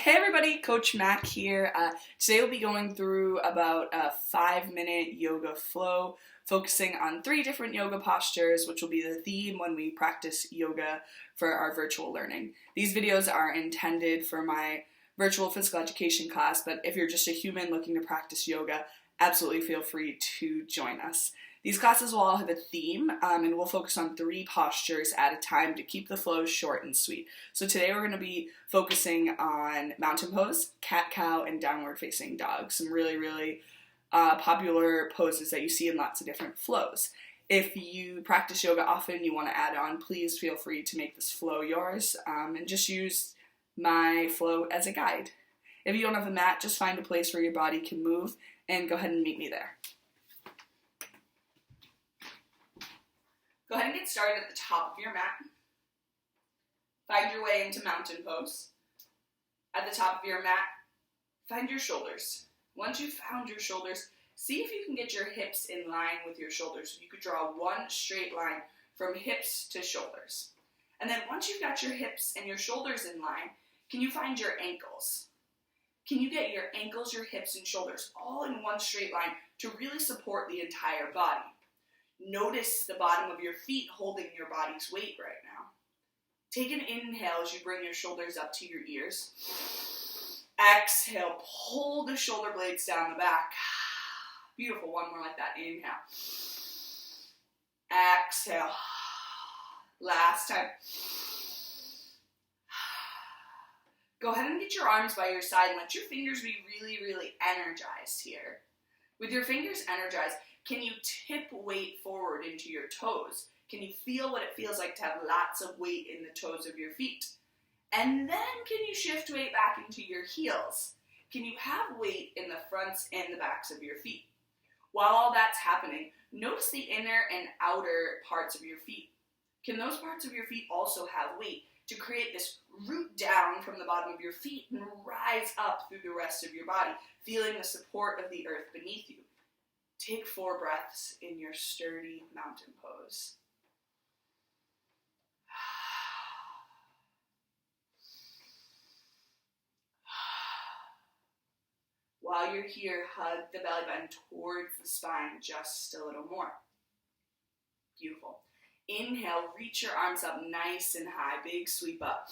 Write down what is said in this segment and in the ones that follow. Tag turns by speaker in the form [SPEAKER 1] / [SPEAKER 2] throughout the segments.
[SPEAKER 1] Hey everybody, Coach Mac here. Today we'll be going through about a 5-minute yoga flow, focusing on 3 different yoga postures, which will be the theme when we practice yoga for our virtual learning. These videos are intended for my virtual physical education class, but if you're just a human looking to practice yoga, absolutely feel free to join us. These classes will all have a theme, and we'll focus on 3 postures at a time to keep the flow short and sweet. So today we're going to be focusing on mountain pose, cat-cow, and downward facing dog. Some really popular poses that you see in lots of different flows. If you practice yoga often, you want to add on, please feel free to make this flow yours, and just use my flow as a guide. If you don't have a mat, just find a place where your body can move and go ahead and meet me there. Go ahead and get started at the top of your mat. Find your way into mountain pose. At the top of your mat, find your shoulders. Once you've found your shoulders, see if you can get your hips in line with your shoulders. You could draw one straight line from hips to shoulders. And then once you've got your hips and your shoulders in line, can you find your ankles? Can you get your ankles, your hips, and shoulders all in one straight line to really support the entire body? Notice the bottom of your feet holding your body's weight right now. Take an inhale as you bring your shoulders up to your ears. Exhale, pull the shoulder blades down the back. Beautiful, one more like that. Inhale. Exhale. Last time. Go ahead and get your arms by your side and let your fingers be really energized here. With your fingers energized, can you tip weight forward into your toes? Can you feel what it feels like to have lots of weight in the toes of your feet? And then can you shift weight back into your heels? Can you have weight in the fronts and the backs of your feet? While all that's happening, notice the inner and outer parts of your feet. Can those parts of your feet also have weight to create this root down from the bottom of your feet and rise up through the rest of your body, feeling the support of the earth beneath you? Take 4 breaths in your sturdy mountain pose. While you're here, hug the belly button towards the spine just a little more. Beautiful. Inhale, reach your arms up nice and high, big sweep up.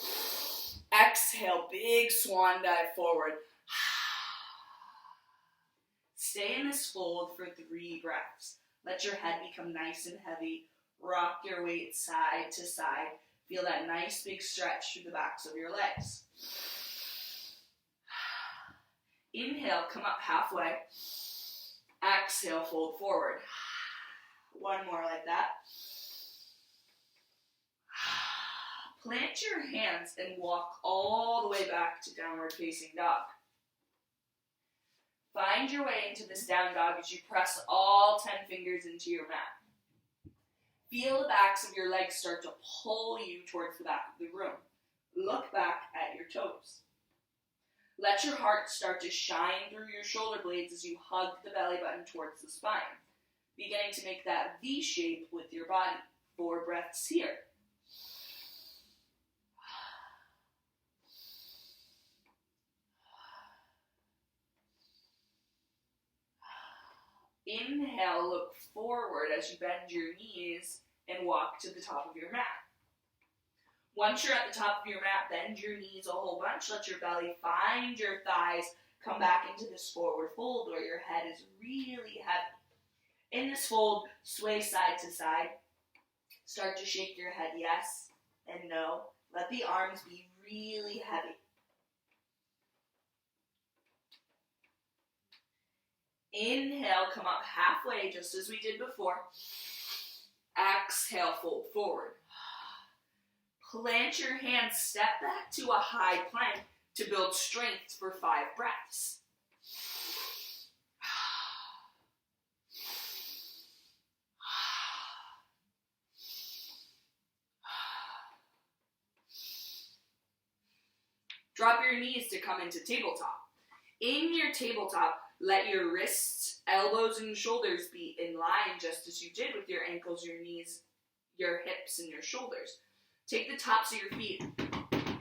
[SPEAKER 1] Exhale, big swan dive forward. Stay in this fold for 3 breaths. Let your head become nice and heavy. Rock your weight side to side. Feel that nice big stretch through the backs of your legs. Inhale, come up halfway. Exhale, fold forward. One more like that. Plant your hands and walk all the way back to downward facing dog. Find your way into this down dog as you press all 10 fingers into your mat. Feel the backs of your legs start to pull you towards the back of the room. Look back at your toes. Let your heart start to shine through your shoulder blades as you hug the belly button towards the spine, beginning to make that V shape with your body. 4 breaths here. Inhale, look forward as you bend your knees and walk to the top of your mat. Once you're at the top of your mat, bend your knees a whole bunch. Let your belly find your thighs. Come back into this forward fold where your head is really heavy. In this fold, sway side to side. Start to shake your head yes and no. Let the arms be really heavy. Inhale, come up halfway, just as we did before. Exhale, fold forward. Plant your hands, step back to a high plank to build strength for 5 breaths. Drop your knees to come into tabletop. In your tabletop, let your wrists, elbows, and shoulders be in line just as you did with your ankles, your knees, your hips, and your shoulders. Take the tops of your feet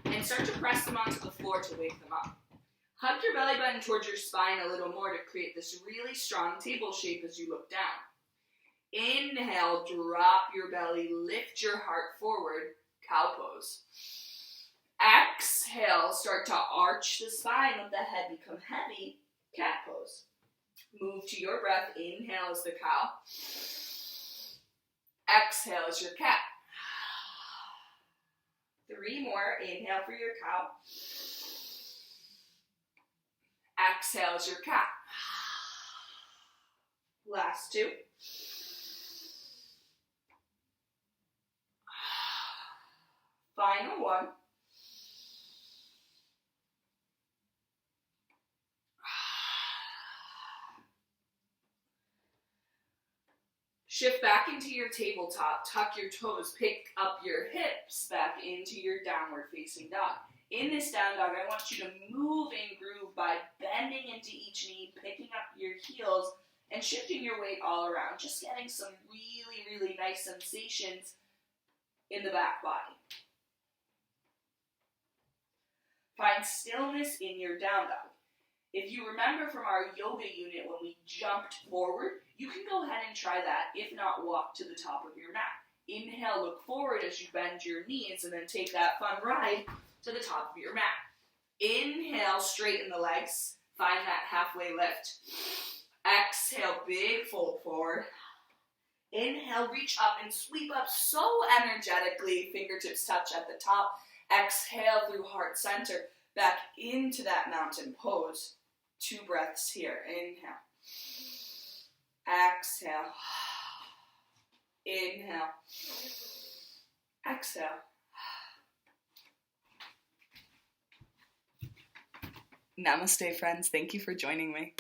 [SPEAKER 1] and start to press them onto the floor to wake them up. Hug your belly button towards your spine a little more to create this really strong table shape as you look down. Inhale, drop your belly, lift your heart forward, cow pose. Exhale, start to arch the spine, let the head become heavy, cat pose. Move to your breath, inhale as the cow. Exhale as your cat. 3 more, inhale for your cow. Exhale as your cat. Last 2. Final 1. Shift back into your tabletop, tuck your toes, pick up your hips back into your downward facing dog. In this down dog, I want you to move and groove by bending into each knee, picking up your heels, and shifting your weight all around. Just getting some really, really nice sensations in the back body. Find stillness in your down dog. If you remember from our yoga unit when we jumped forward, you can go ahead and try that. If not, walk to the top of your mat. Inhale, look forward as you bend your knees, and then take that fun ride to the top of your mat. Inhale, straighten the legs. Find that halfway lift. Exhale, big fold forward. Inhale, reach up and sweep up so energetically. Fingertips touch at the top. Exhale through heart center. Back into that mountain pose. 2 breaths here. Inhale. Exhale. Inhale. Exhale. Namaste, friends. Thank you for joining me.